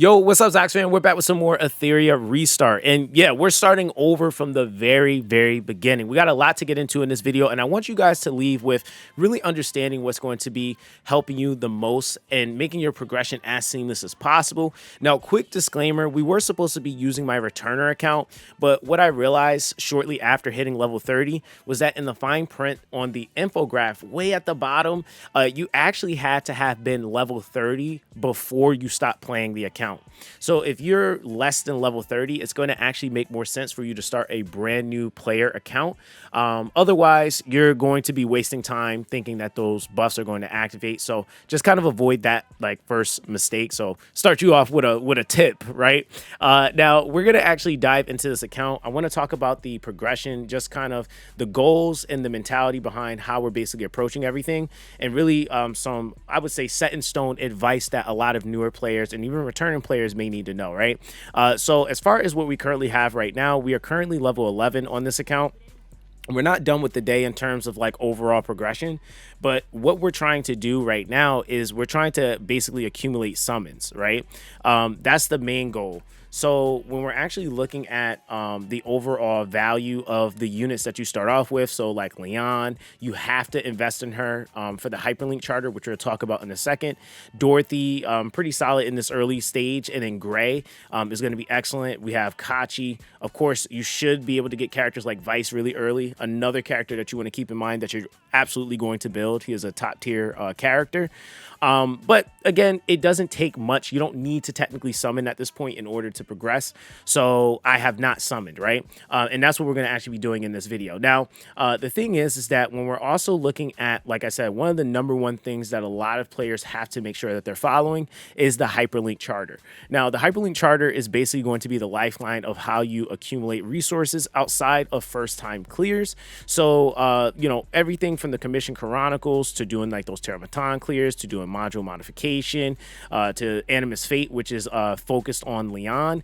Yo, what's up, Zoxaskun? We're back with some more Etheria Restart. And yeah, we're starting over from the very beginning. We got a lot to get into in this video, and I want you guys to leave with really understanding what's going to be helping you the most and making your progression as seamless as possible. Now, quick disclaimer, we were supposed to be using my returner account, but what I realized shortly after hitting level 30 was that in the fine print on the infograph way at the bottom, you actually had to have been level 30 before you stop playing the account. So if you're less than level 30, it's going to actually make more sense for you to start a brand new player account. Otherwise, you're going to be wasting time thinking that those buffs are going to activate. So just kind of avoid that like first mistake. So start you off with a tip, right? Now we're going to actually dive into this account. I want to talk about the progression, just kind of the goals and the mentality behind how we're basically approaching everything, and really some, I would say, set in stone advice that a lot of newer players and even returning players may need to know, right? So as far as what we currently have right now, we are currently level 11 on this account. We're not done with the day in terms of like overall progression, but what we're trying to do right now is we're trying to basically accumulate summons, right? That's the main goal. So when we're actually looking at the overall value of the units that you start off with, so like Leon, you have to invest in her for the hyperlink charter, which we'll talk about in a second. Dorothy, pretty solid in this early stage, and then Gray is going to be excellent. We have Kachi. Of course, you should be able to get characters like Vice really early. Another character that you want to keep in mind that you're absolutely going to build. He is a top tier character. But again, it doesn't take much. You don't need to technically summon at this point in order to progress. So I have not summoned, right? And that's what we're going to actually be doing in this video. Now, the thing is that when we're also looking at, like I said, one of the #1 things that a lot of players have to make sure that they're following is the hyperlink charter. Now, the hyperlink charter is basically going to be the lifeline of how you accumulate resources outside of first time clears. So, you know, everything from the Commission Chronicles to doing like those Terramatan clears to doing module modification to Animus Fate, which is focused on Leon.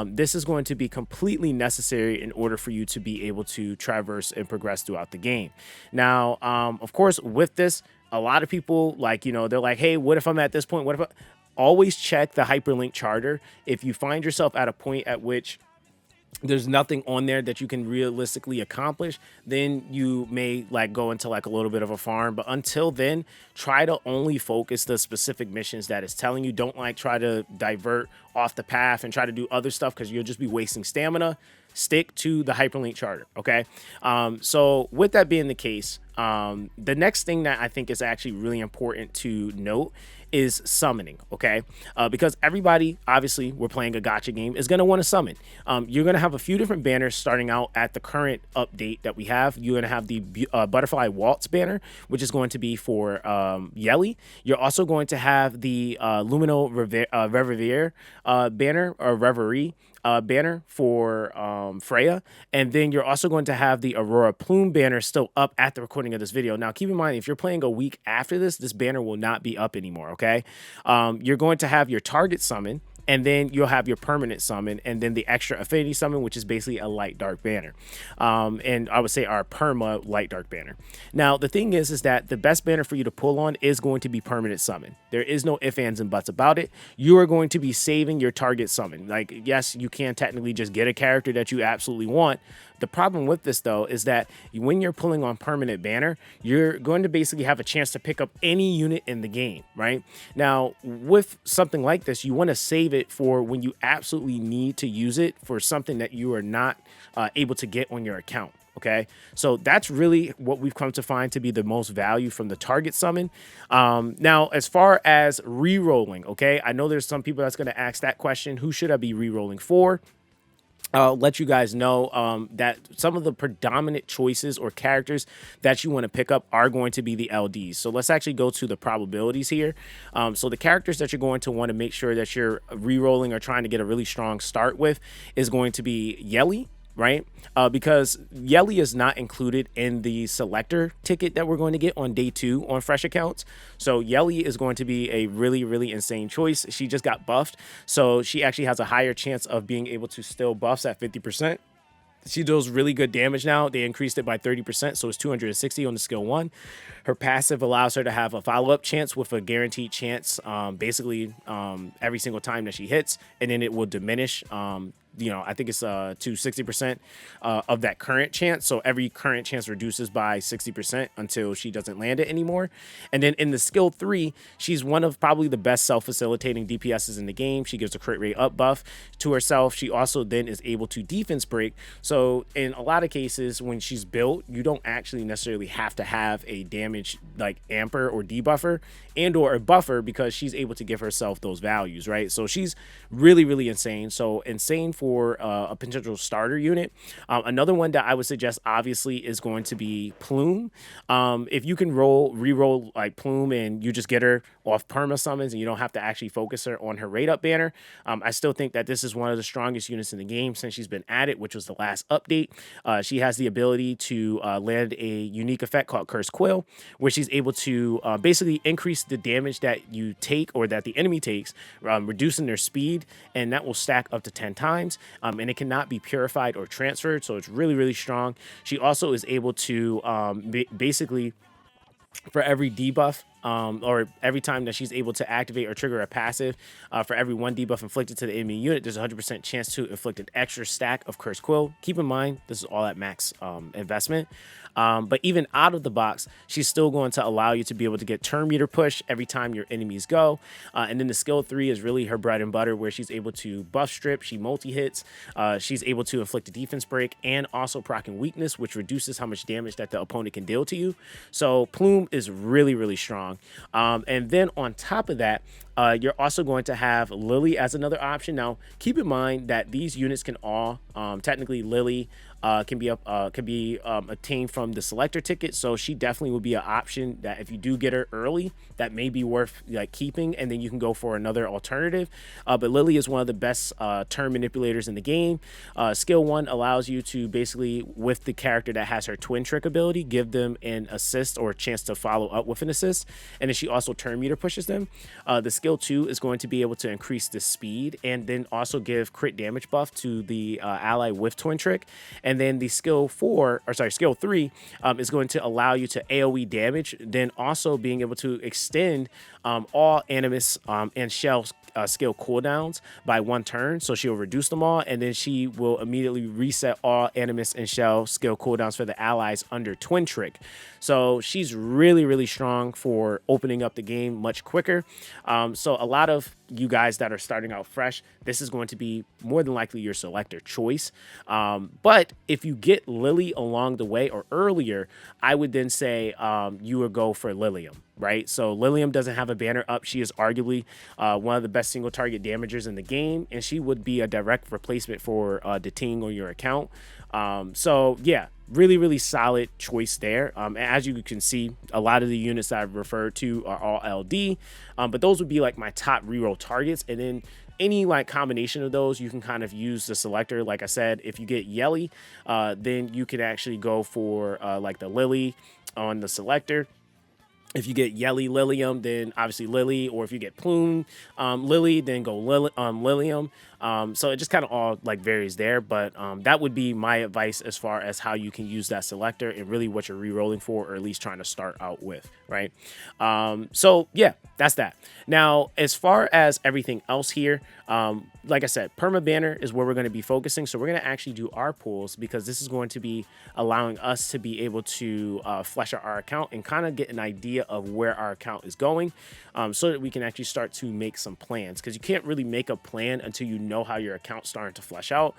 This is going to be completely necessary in order for you to be able to traverse and progress throughout the game. Now, of course, with this, a lot of people, like, you know, they're like, hey, what if I'm at this point? What if always check the hyperlink charter. If you find yourself at a point at which there's nothing on there that you can realistically accomplish, then you may like go into like a little bit of a farm. But until then, try to only focus the specific missions that it's telling you. Don't like try to divert off the path and try to do other stuff, because you'll just be wasting stamina. Stick to the hyperlink charter, okay? So with that being the case, the next thing that I think is actually really important to note is summoning, okay? Because everybody, obviously, we're playing a gacha game, is going to want to summon. You're going to have a few different banners starting out at the current update that we have. You're going to have the Butterfly Waltz banner, which is going to be for Yelly. You're also going to have the Lumino Reverie banner, or Reverie, banner for Freya, and then you're also going to have the Aurora Plume banner still up at the recording of this video. Now, keep in mind, if you're playing a week after this, this banner will not be up anymore, okay? You're going to have your target summon, and then you'll have your permanent summon, and then the extra affinity summon, which is basically a light dark banner. And I would say our perma light dark banner. Now, the thing is that the best banner for you to pull on is going to be permanent summon. There is no ifs, ands, and buts about it. You are going to be saving your target summon. Like, yes, you can technically just get a character that you absolutely want. The problem with this, though, is that when you're pulling on permanent banner, you're going to basically have a chance to pick up any unit in the game, right? Now, with something like this, you want to save it for when you absolutely need to use it for something that you are not able to get on your account. Okay, so that's really what we've come to find to be the most value from the target summon. Now, as far as re-rolling, okay, I know there's some people that's going to ask that question: who should I be re-rolling for? I'll let you guys know that some of the predominant choices or characters that you want to pick up are going to be the LDs. So let's actually go to the probabilities here. So the characters that you're going to want to make sure that you're re-rolling or trying to get a really strong start with is going to be Yelly, right? Because Yelly is not included in the selector ticket that we're going to get on day 2 on fresh accounts. So Yelly is going to be a really insane choice. She just got buffed, so she actually has a higher chance of being able to still buffs at 50%. She deals really good damage now. They increased it by 30%, so it's 260 on the skill 1. Her passive allows her to have a follow-up chance with a guaranteed chance, basically every single time that she hits, and then it will diminish. I think it's to 60% of that current chance. So every current chance reduces by 60% until she doesn't land it anymore. And then in the skill 3, she's one of probably the best self-facilitating DPSs in the game. She gives a crit rate up buff to herself. She also then is able to defense break. So in a lot of cases, when she's built, you don't actually necessarily have to have a damage like amper or debuffer and or a buffer, because she's able to give herself those values, right? So she's really, really insane. So insane for a potential starter unit. Another one that I would suggest obviously is going to be Plume. If you can reroll like Plume and you just get her off perma summons and you don't have to actually focus her on her rate up banner, I still think that this is one of the strongest units in the game since she's been added, which was the last update. She has the ability to land a unique effect called Curse Quill, where she's able to basically increase the damage that you take or that the enemy takes, reducing their speed, and that will stack up to 10 times. And it cannot be purified or transferred, so it's really, really strong. She also is able to basically, for every debuff, or every time that she's able to activate or trigger a passive, for every 1 debuff inflicted to the enemy unit, there's a 100% chance to inflict an extra stack of Curse Quill. Keep in mind, this is all at max investment. But even out of the box, she's still going to allow you to be able to get turn meter push every time your enemies go. And then the skill 3 is really her bread and butter, where she's able to buff strip, she multi-hits, she's able to inflict a defense break, and also proccing weakness, which reduces how much damage that the opponent can deal to you. So Plume is really, really strong. And then on top of that, you're also going to have Lily as another option. Now, keep in mind that these units can all, technically Lily can be obtained from the selector ticket, so she definitely would be an option that if you do get her early, that may be worth like keeping, and then you can go for another alternative. But Lily is one of the best turn manipulators in the game. Skill 1 allows you to basically, with the character that has her twin trick ability, give them an assist or a chance to follow up with an assist, and then she also turn meter pushes them. The skill 2 is going to be able to increase the speed and then also give crit damage buff to the ally with twin trick. And then the skill 3 is going to allow you to AoE damage, then also being able to extend all Animus and Shell skill cooldowns by 1 turn. So she'll reduce them all, and then she will immediately reset all Animus and Shell skill cooldowns for the allies under twin trick. So she's really, really strong for opening up the game much quicker. So a lot of you guys that are starting out fresh, this is going to be more than likely your selector choice. But if you get Lily along the way or earlier, I would then say you would go for Lilium, right? So Lilium doesn't have a banner up. She is arguably one of the best single target damagers in the game, and she would be a direct replacement for Deting on your account. So yeah, really, really solid choice there. As you can see, a lot of the units that I've referred to are all LD, but those would be like my top reroll targets. And then any like combination of those, you can kind of use the selector. Like I said, if you get Yelly, then you can actually go for like the Lily on the selector. If you get Yelly Lilium, then obviously Lily, or if you get Plume Lily, then go Lilium. So it just kind of all like varies there, but that would be my advice as far as how you can use that selector and really what you're re-rolling for, or at least trying to start out with, right? So yeah, that's that. Now, as far as everything else here, like I said, perma banner is where we're going to be focusing. So we're going to actually do our pools, because this is going to be allowing us to be able to flesh out our account and kind of get an idea of where our account is going, so that we can actually start to make some plans, because you can't really make a plan until you know how your account's starting to flesh out.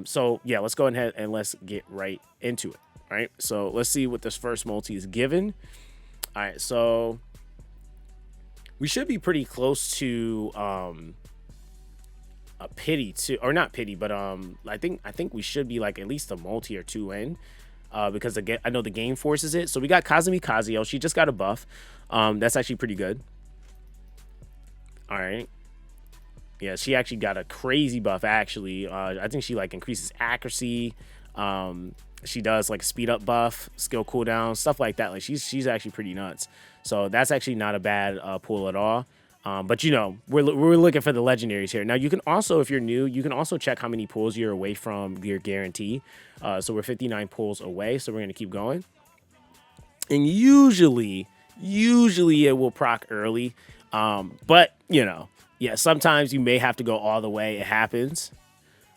So yeah, let's go ahead and let's get right into it. All right, so let's see what this first multi is given. All right, so we should be pretty close to a pity too, or not pity, but I think we should be like at least a multi or 2 in, because again, I know the game forces it. So we got Kazumi Kazuyo. She just got a buff. That's actually pretty good. All right. Yeah, she actually got a crazy buff, actually. I think she like increases accuracy. She does like speed up buff, skill cooldown, stuff like that. Like she's actually pretty nuts. So that's actually not a bad pull at all. But you know, we're looking for the legendaries here. Now you can also, if you're new, you can also check how many pulls you're away from your guarantee. So we're 59 pulls away, so we're gonna keep going. And usually it will proc early. But you know, yeah, sometimes you may have to go all the way. It happens.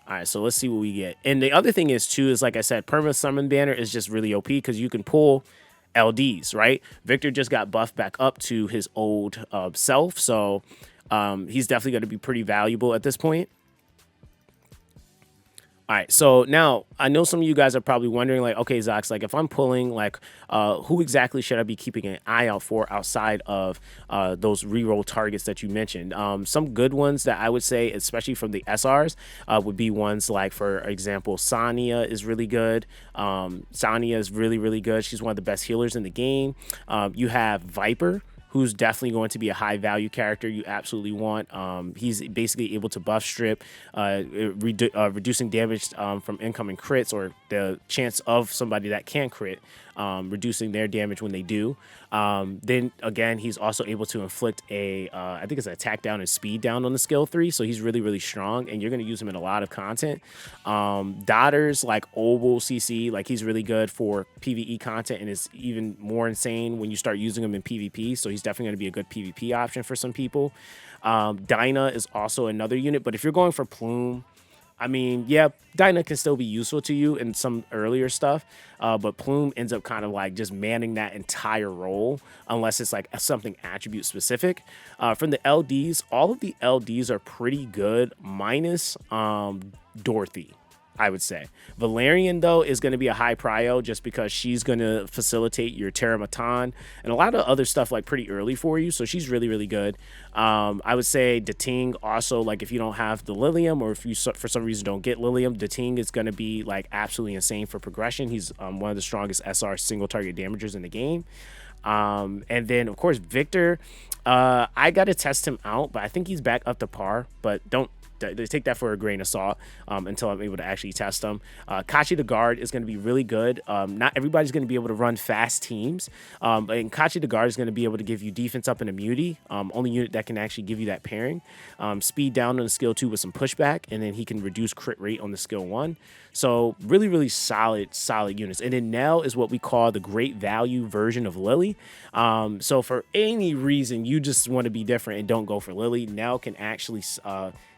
All right, so let's see what we get. And the other thing is too, is like I said, perma summon banner is just really OP because you can pull LDs, right? Victor just got buffed back up to his old self, so he's definitely going to be pretty valuable at this point. All right, so now I know some of you guys are probably wondering, like, okay, Zox, like if I'm pulling, like, who exactly should I be keeping an eye out for outside of those reroll targets that you mentioned? Some good ones that I would say, especially from the SRs, would be ones like, for example, Sania is really good. Sania is really, really good. She's one of the best healers in the game. You have Viper, who's definitely going to be a high value character you absolutely want. He's basically able to buff strip, reducing damage from incoming crits or the chance of somebody that can crit, reducing their damage when they do. Then again, he's also able to inflict a, I think it's an attack down and speed down on the skill 3. So he's really, really strong and you're going to use him in a lot of content. Daughters like Oval CC, like he's really good for PvE content and is even more insane when you start using him in PvP. So he's definitely going to be a good PvP option for some people. Dinah is also another unit, but if you're going for Plume, I mean, yeah, Dinah can still be useful to you in some earlier stuff, but Plume ends up kind of like just manning that entire role unless it's like something attribute specific. From the LDs, all of the LDs are pretty good, minus Dorothy, I would say. Valerian, though, is going to be a high prio just because she's going to facilitate your Terramatan and a lot of other stuff like pretty early for you. So she's really, really good. I would say Dating also, like if you don't have the Lilium or if you for some reason don't get Lilium, Dating is going to be like absolutely insane for progression. He's one of the strongest SR single target damagers in the game. And then, of course, Victor, I got to test him out, but I think he's back up to par, but don't take that for a grain of salt until I'm able to actually test them. Kachi the Guard is going to be really good. Not everybody's going to be able to run fast teams, and Kachi the Guard is going to be able to give you defense up and immunity. Only unit that can actually give you that pairing. Speed down on the skill 2 with some pushback, and then he can reduce crit rate on the skill 1. So really, really solid units. And then Nell is what we call the great value version of Lily. So for any reason you just want to be different and don't go for Lily, Nell can actually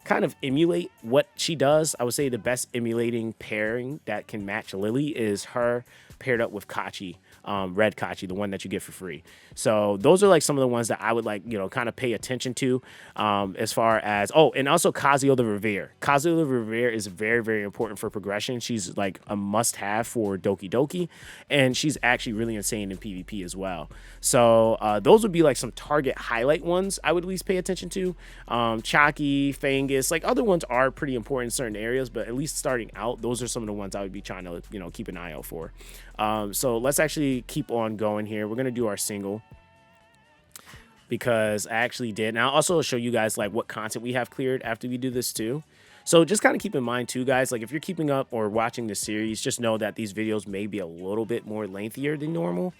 kind of emulate what she does. I would say the best emulating pairing that can match Lily is her paired up with Kachi, Red Kachi, the one that you get for free. So those are like some of the ones that I would like, you know, kind of pay attention to as far as, oh, and also Kazio the Revere. Kazio the Revere is very, very important for progression. She's like a must have for Doki Doki, and she's actually really insane in PvP as well. So those would be like some target highlight ones I would at least pay attention to. Chalky, Fangus, like other ones are pretty important in certain areas, but at least starting out, those are some of the ones I would be trying to, you know, keep an eye out for. So let's actually keep on going here. We're going to do our single because I actually did. And I'll also show you guys like what content we have cleared after we do this too. So just kind of keep in mind too, guys, like if you're keeping up or watching this series, just know that these videos may be a little bit more lengthier than normal.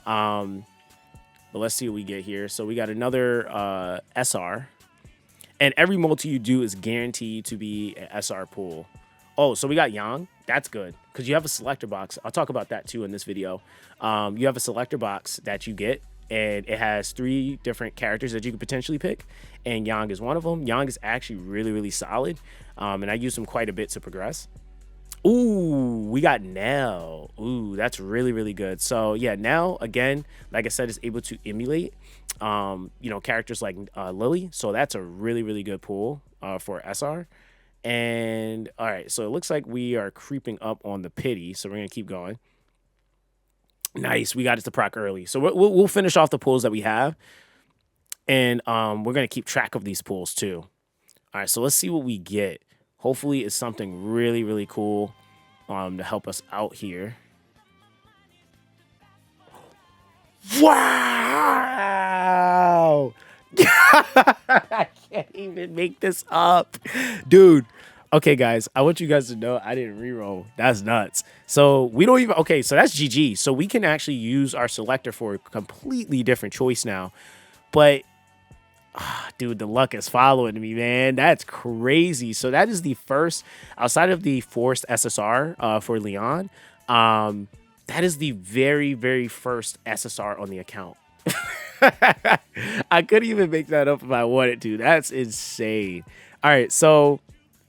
But let's see what we get here. So we got another SR, and every multi you do is guaranteed to be an SR pool. Oh, so we got Yang. That's good because you have a selector box. I'll talk about that too in this video. You have a selector box that you get, and it has 3 different characters that you could potentially pick, and Yang is one of them. Yang is actually really, really solid, and I use him quite a bit to progress. Ooh, we got Nell. Ooh, that's really, really good. So yeah, Nell, again, like I said, is able to emulate, you know, characters like Lily. So that's a really, really good pool for SR. And all right, so it looks like we are creeping up on the pity, so we're gonna keep going. Nice, we got it to proc early, so we'll finish off the pools that we have, and we're gonna keep track of these pools too. All right, so let's see what we get. Hopefully it's something really, really cool to help us out here. Wow! I can't even make this up, dude. Okay, guys, I want you guys to know I didn't reroll. That's nuts. So we don't even, okay, so that's GG. So we can actually use our selector for a completely different choice now. But Dude, the luck is following me, man. That's crazy. So that is the first, outside of the forced SSR for Leon, that is the very, very first SSR on the account. I couldn't even make that up if I wanted to. That's insane. All right, so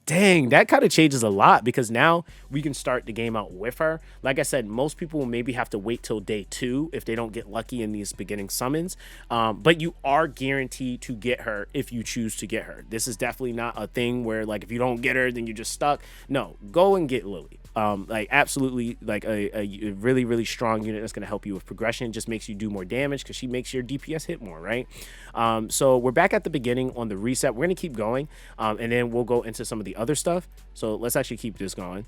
dang, that kind of changes a lot because now we can start the game out with her. Like I said, most people will maybe have to wait till day 2 if they don't get lucky in these beginning summons. But you are guaranteed to get her if you choose to get her. This is definitely not a thing where like if you don't get her, then you're just stuck. No, go and get Lily. Like absolutely like a really, really strong unit that's going to help you with progression. Just makes you do more damage because she makes your DPS hit more, right? So we're back at the beginning on the reset. We're going to keep going and then we'll go into some of the other stuff. So let's actually keep this going.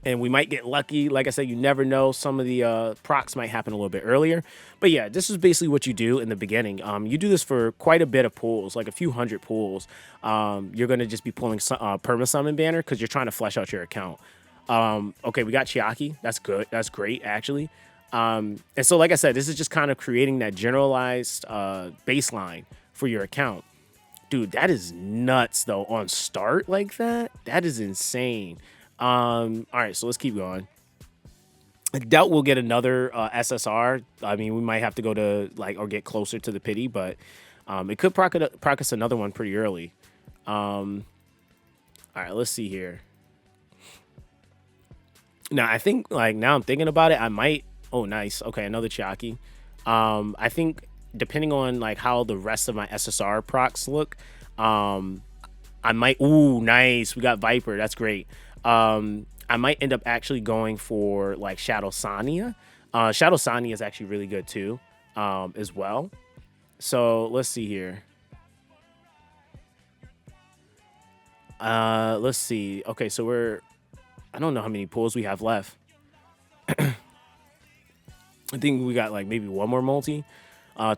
And we might get lucky. Like I said, you never know. Some of the procs might happen a little bit earlier. But yeah, this is basically what you do in the beginning. You do this for quite a bit of pulls, like a few hundred pulls. You're going to just be pulling perma summon banner because you're trying to flesh out your account. Okay, we got Chiaki. That's good. That's great, actually. And so, like I said, this is just kind of creating that generalized baseline for your account. Dude, that is nuts, though, on start like that. That is insane. All right, so let's keep going. I doubt we'll get another SSR. I mean, we might have to go to, like, or get closer to the pity, but it could proc us another one pretty early. All right, let's see here. Now, I think, like, now I'm thinking about it, I might... Oh, nice. Okay, another Chiaki. I think... depending on like how the rest of my SSR procs look, I might, ooh, nice. We got Viper. That's great. I might end up actually going for like Shadow Sania. Shadow Sania is actually really good too, as well. So let's see here. Let's see. Okay, so I don't know how many pulls we have left. I think we got like maybe one more multi.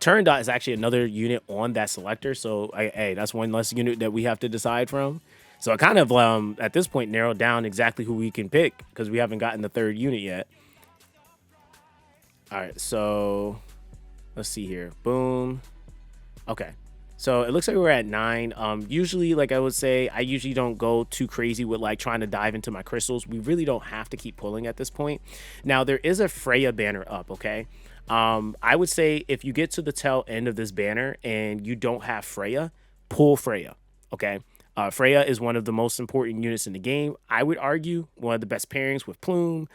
Turn dot is actually another unit on that selector, so hey, that's one less unit that we have to decide from. So I kind of at this point narrowed down exactly who we can pick because we haven't gotten the third unit yet. All right, so let's see here. Boom. Okay, so it looks like we're at 9. Usually, like I would say, I usually don't go too crazy with like trying to dive into my crystals. We really don't have to keep pulling at this point. Now there is a Freya banner up, okay? I would say if you get to the tail end of this banner and you don't have Freya, pull Freya, okay? Freya is one of the most important units in the game. I would argue one of the best pairings with Plume.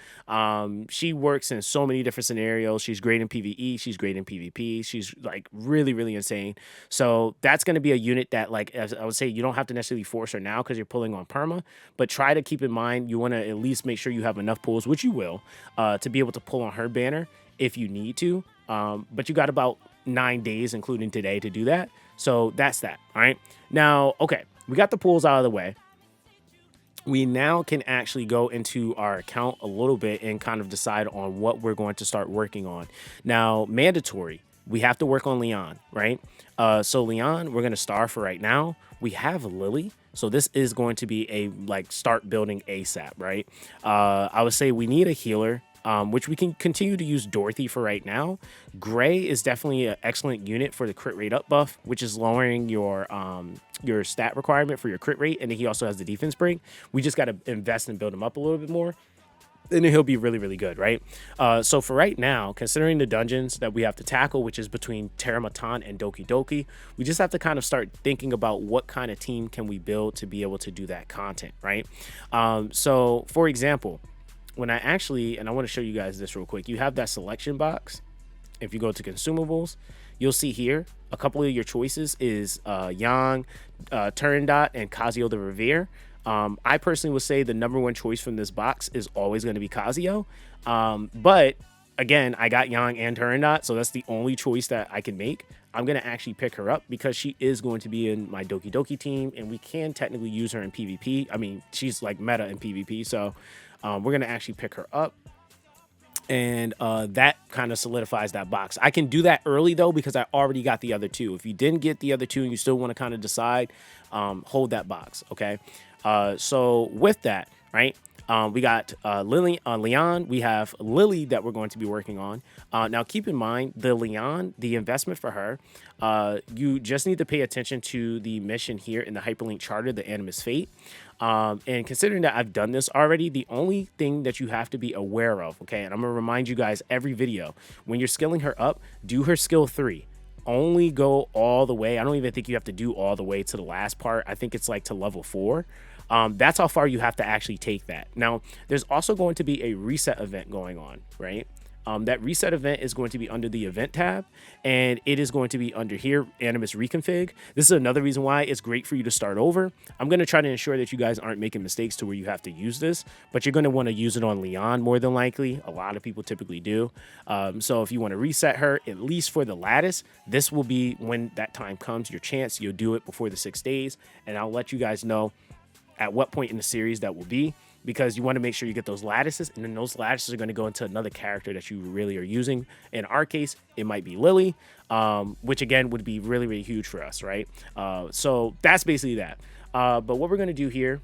She works in so many different scenarios. She's great in PvE. She's great in PvP. She's like really, really insane. So that's going to be a unit that, like, as I would say, you don't have to necessarily force her now because you're pulling on perma, but try to keep in mind you want to at least make sure you have enough pulls, which you will, to be able to pull on her banner if you need to. But you got about 9 days, including today, to do that. So that's that. All right. Now, okay, we got the pools out of the way. We now can actually go into our account a little bit and kind of decide on what we're going to start working on. Now, mandatory, we have to work on Leon, right? So Leon, we're going to star for right now. We have Lily. So this is going to be a like start building ASAP, right? I would say we need a healer. Which we can continue to use Dorothy for right now. Gray is definitely an excellent unit for the crit rate up buff, which is lowering your stat requirement for your crit rate, and then he also has the defense break. We just got to invest and build him up a little bit more, and then he'll be really, really good, right? So for right now, considering the dungeons that we have to tackle, which is between Terramatan and Doki Doki, we just have to kind of start thinking about what kind of team can we build to be able to do that content, right? So for example, when I actually, and I want to show you guys this real quick, you have that selection box. If you go to consumables, you'll see here a couple of your choices is Yang, Turandot, and Kazuo the Revere. I personally would say the #1 choice from this box is always going to be Kazuo. But again, I got Yang and Turandot, so that's the only choice that I can make. I'm going to actually pick her up because she is going to be in my Doki Doki team, and we can technically use her in PvP. I mean, she's like meta in PvP, so we're going to actually pick her up. And that kind of solidifies that box. I can do that early, though, because I already got the other two. If you didn't get the other two and you still want to kind of decide, hold that box, okay? So with that, right, We got Leon. We have Lily that we're going to be working on. Now, keep in mind, the Leon, the investment for her, you just need to pay attention to the mission here in the hyperlink charter, the Animus Fate. And considering that I've done this already, the only thing that you have to be aware of, okay, and I'm going to remind you guys every video, when you're skilling her up, do her skill 3. Only go all the way. I don't even think you have to do all the way to the last part. I think it's like to level 4. That's how far you have to actually take that. Now, there's also going to be a reset event going on, right? That reset event is going to be under the event tab, and it is going to be under here, Animus Reconfig. This is another reason why it's great for you to start over. I'm going to try to ensure that you guys aren't making mistakes to where you have to use this, but you're going to want to use it on Leon more than likely. A lot of people typically do. So if you want to reset her, at least for the lattice, this will be when that time comes, your chance. You'll do it before the 6 days, and I'll let you guys know at what point in the series that will be, because you want to make sure you get those lattices, and then those lattices are going to go into another character that you really are using. In our case, it might be Lily, which again would be really, really huge for us, right? So that's basically that. But what we're going to do here,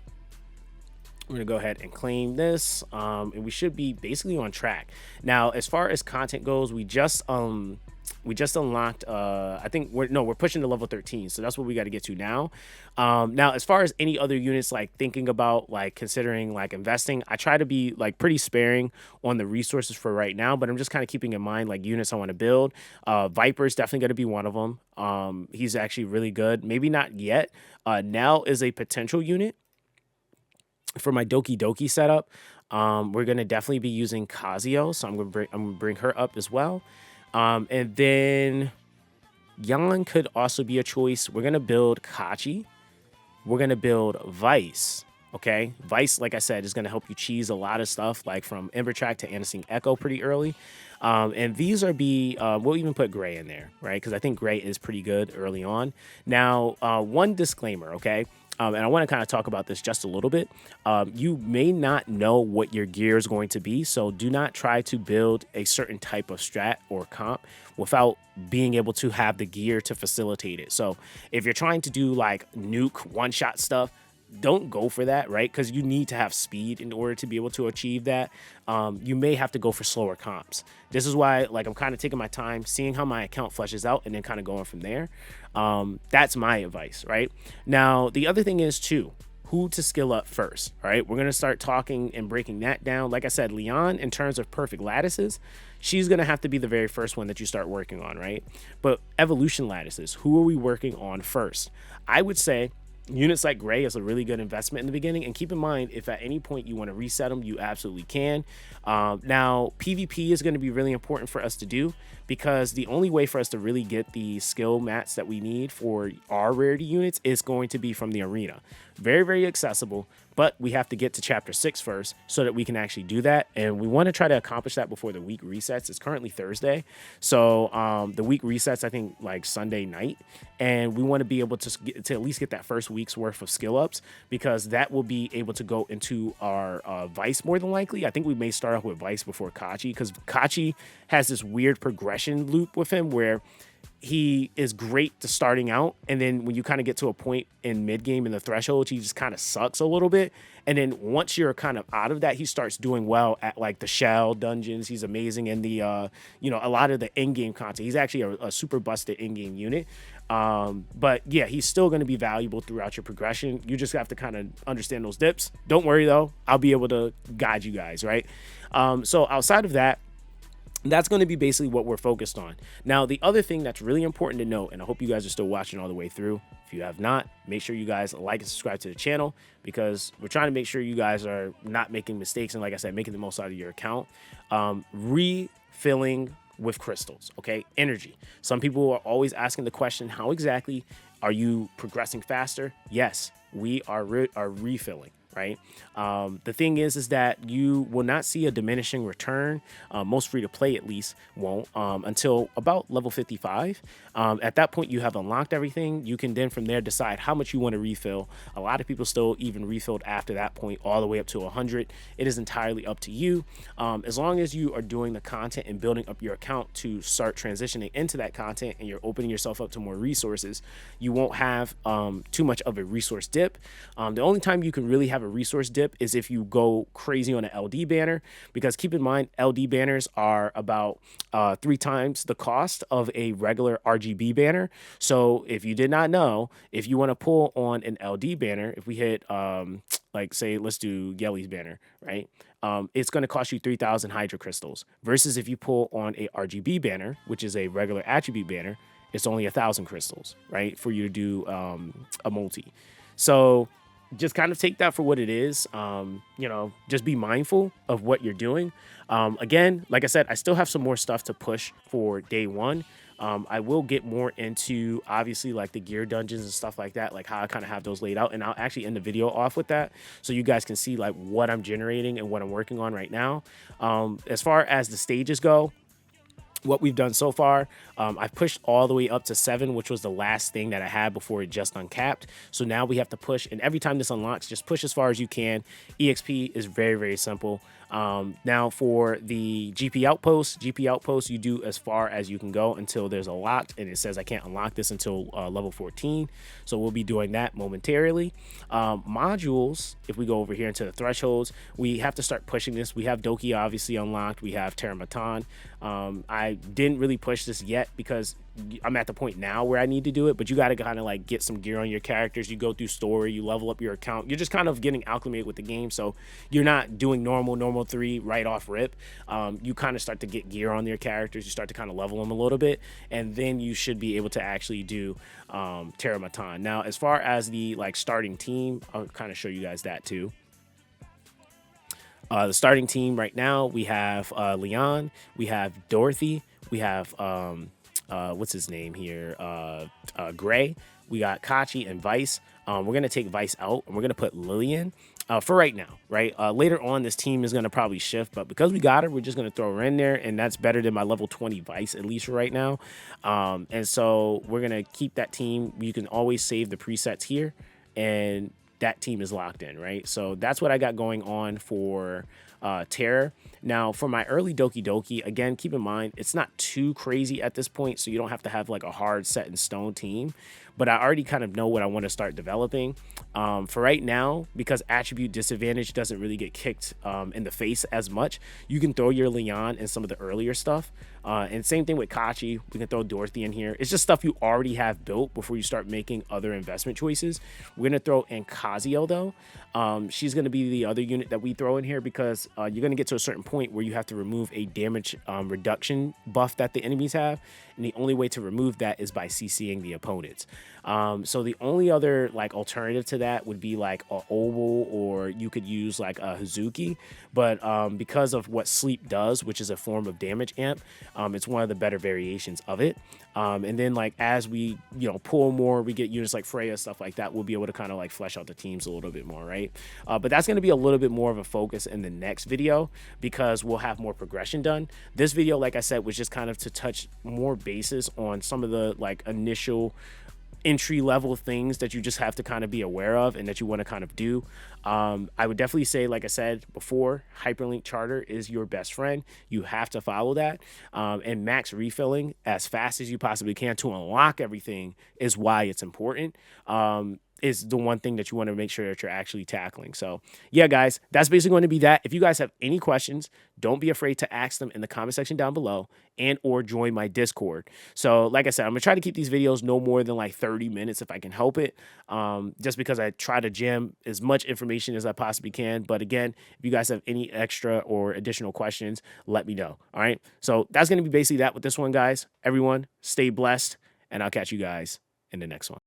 we're going to go ahead and claim this, and we should be basically on track. Now, as far as content goes, we just unlocked, I think we're pushing to level 13. So that's what we got to get to now. Now, as far as any other units, like thinking about like considering like investing, I try to be like pretty sparing on the resources for right now, but I'm just kind of keeping in mind like units I want to build. Viper is definitely going to be one of them. He's actually really good. Maybe not yet. Nell is a potential unit for my Doki Doki setup. We're going to definitely be using Kazuo. So I'm going to bring her up as well. And then Yan could also be a choice. We're going to build Kachi. We're going to build Vice. Okay. Vice, like I said, is going to help you cheese a lot of stuff, like from Ember Track to Anasing Echo pretty early. And these are we'll even put Gray in there, right? Because I think Gray is pretty good early on. Now, one disclaimer, okay? And I want to kind of talk about this just a little bit. You may not know what your gear is going to be, so do not try to build a certain type of strat or comp without being able to have the gear to facilitate it. So if you're trying to do like nuke one-shot stuff, don't go for that, right? Because you need to have speed in order to be able to achieve that. You may have to go for slower comps. This is why, like, I'm kind of taking my time, seeing how my account fleshes out, and then kind of going from there. That's my advice, right? Now, the other thing is, too, who to skill up first, all right? We're going to start talking and breaking that down. Like I said, Leon, in terms of perfect lattices, she's going to have to be the very first one that you start working on, right? But evolution lattices, who are we working on first? I would say units like Gray is a really good investment in the beginning, and keep in mind, if at any point you want to reset them, you absolutely can. Now, PvP is going to be really important for us to do, because the only way for us to really get the skill mats that we need for our rarity units is going to be from the arena. Very, very accessible, but we have to get to chapter 6 first so that we can actually do that, and we want to try to accomplish that before the week resets. It's currently Thursday, so the week resets, I think, like Sunday night, and we want to be able to at least get that first week's worth of skill ups, because that will be able to go into our Vice more than likely. I think we may start off with Vice before Kachi, because Kachi has this weird progression loop with him where he is great to starting out, and then when you kind of get to a point in mid game in the threshold, he just kind of sucks a little bit, and then once you're kind of out of that, he starts doing well at like the shell dungeons. He's amazing in the a lot of the in-game content. He's actually a super busted in-game unit, but yeah, he's still going to be valuable throughout your progression. You just have to kind of understand those dips. Don't worry though, I'll be able to guide you guys, right? So outside of that, that's going to be basically what we're focused on. Now, the other thing that's really important to note, and I hope you guys are still watching all the way through. If you have not, make sure you guys like and subscribe to the channel, because we're trying to make sure you guys are not making mistakes, and like I said, making the most out of your account. Refilling with crystals, okay? Energy. Some people are always asking the question, how exactly are you progressing faster? Yes, we are refilling. Right. The thing is that you will not see a diminishing return. Most free to play at least won't until about level 55. At that point, you have unlocked everything. You can then from there decide how much you want to refill. A lot of people still even refilled after that point all the way up to 100. It is entirely up to you. As long as you are doing the content and building up your account to start transitioning into that content, and you're opening yourself up to more resources, you won't have too much of a resource dip. The only time you can really have have a resource dip is if you go crazy on an LD banner, because keep in mind, LD banners are about 3 times the cost of a regular RGB banner. So if you did not know, if you want to pull on an LD banner, if we hit like say, let's do Yelly's banner, right? It's going to cost you 3,000 Hydra crystals versus if you pull on a RGB banner, which is a regular attribute banner, it's only 1,000 crystals, right? For you to do a multi. So just kind of take that for what it is. Just be mindful of what you're doing. Again, like I said, I still have some more stuff to push for day one. I will get more into obviously like the gear dungeons and stuff like that, like how I kind of have those laid out. And I'll actually end the video off with that so you guys can see like what I'm generating and what I'm working on right now. As far as the stages go, what we've done so far, I've pushed all the way up to 7, which was the last thing that I had before it just uncapped. So now we have to push, and every time this unlocks, just push as far as you can. EXP is very, very simple. Now for the GP outpost, you do as far as you can go until there's a locked, and it says I can't unlock this until level 14. So we'll be doing that momentarily. Modules, if we go over here into the thresholds, we have to start pushing this. We have Doki obviously unlocked. We have Terramatan. I didn't really push this yet because I'm at the point now where I need to do it, but you got to kind of like get some gear on your characters. You go through story, you level up your account. You're just kind of getting acclimated with the game. So you're not doing normal 3 right off rip. You kind of start to get gear on your characters. You start to kind of level them a little bit, and then you should be able to actually do Terramatan. Now, as far as the like starting team, I'll kind of show you guys that too. The starting team right now, we have Leon, we have Dorothy, we have what's his name here, Gray, we got Kachi and Vice. We're going to take Vice out, and we're going to put Lillian for right now, right? Later on, this team is going to probably shift, but because we got her, we're just going to throw her in there, and that's better than my level 20 Vice, at least for right now. And so we're going to keep that team. You can always save the presets here, and that team is locked in, right? So that's what I got going on for Terror. Now, for my early Doki Doki, again, keep in mind, it's not too crazy at this point, so you don't have to have like a hard set in stone team, but I already kind of know what I want to start developing. For right now, because attribute disadvantage doesn't really get kicked in the face as much, you can throw your Leon in some of the earlier stuff. And same thing with Kachi, we can throw Dorothy in here. It's just stuff you already have built before you start making other investment choices. We're going to throw in Kazuyo though. She's going to be the other unit that we throw in here because you're going to get to a certain point where you have to remove a damage reduction buff that the enemies have. And the only way to remove that is by CCing the opponents. So the only other like alternative to that would be like a Oval, or you could use like a Hazuki. But because of what Sleep does, which is a form of damage amp, it's one of the better variations of it. And then like as we pull more, we get units like Freya, stuff like that, we'll be able to kind of like flesh out the teams a little bit more, right? But that's going to be a little bit more of a focus in the next video because we'll have more progression done. This video, like I said, was just kind of to touch more basis on some of the like initial entry level things that you just have to kind of be aware of and that you want to kind of do. I would definitely say, like I said before, hyperlink charter is your best friend. You have to follow that, and max refilling as fast as you possibly can to unlock everything is why it's important. Is the one thing that you want to make sure that you're actually tackling. So yeah, guys, that's basically going to be that. If you guys have any questions, don't be afraid to ask them in the comment section down below and or join my Discord. So like I said, I'm gonna try to keep these videos no more than like 30 minutes if I can help it, just because I try to jam as much information as I possibly can. But again, if you guys have any extra or additional questions, let me know. All right, so that's going to be basically that with this one, guys. Everyone stay blessed, and I'll catch you guys in the next one.